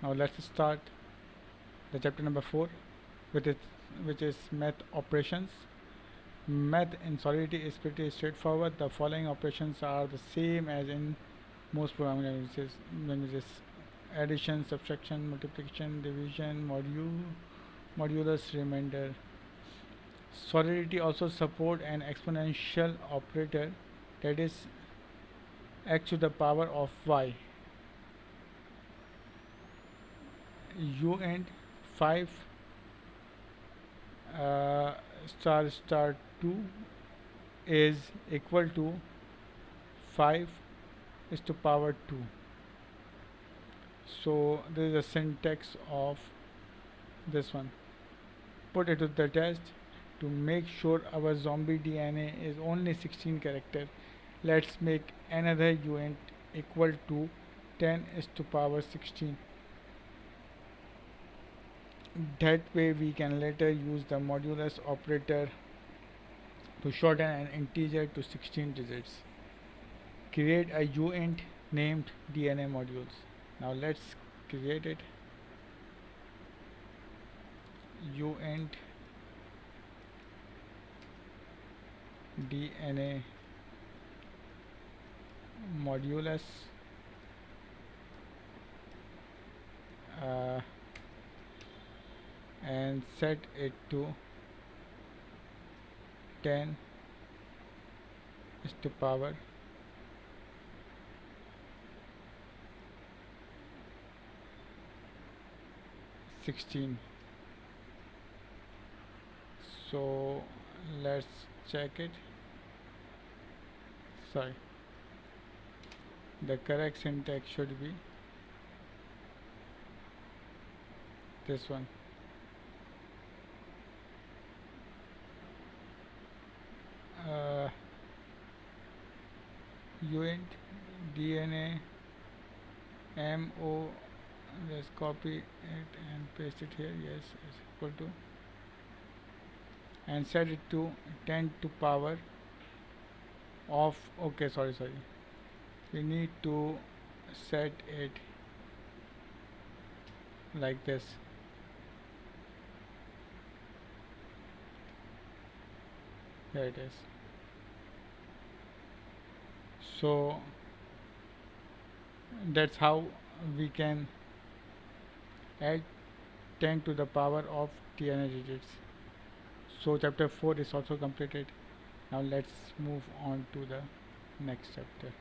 Now let's start the chapter number 4, which is math operations. Math in Solidity is pretty straightforward. The following operations are the same as in most programming languages: addition, subtraction, multiplication, division, modulus, remainder. Solidity also support an exponential operator, that is x to the power of y. U and 5 star star 2 is equal to 5 is to power 2. So this is the syntax of this one. Put it to the test to make sure our zombie DNA is only 16 character. Let's make another uint equal to 10 is to power 16. That way we can later use the modulus operator to shorten an integer to 16 digits. Create a uint named DNA modules. Now let's create it. Uint DNA modulus and set it to 10 is to power 16. So let's check it. Sorry, the correct syntax should be this one. Uint DNA mo, let's copy it and paste it here. Yes, is equal to, and set it to 10 to power of, okay, sorry, we need to set it like this. There it is. So that's how we can add 10 to the power of DNA digits. So chapter 4 is also completed. Now let's move on to the next chapter.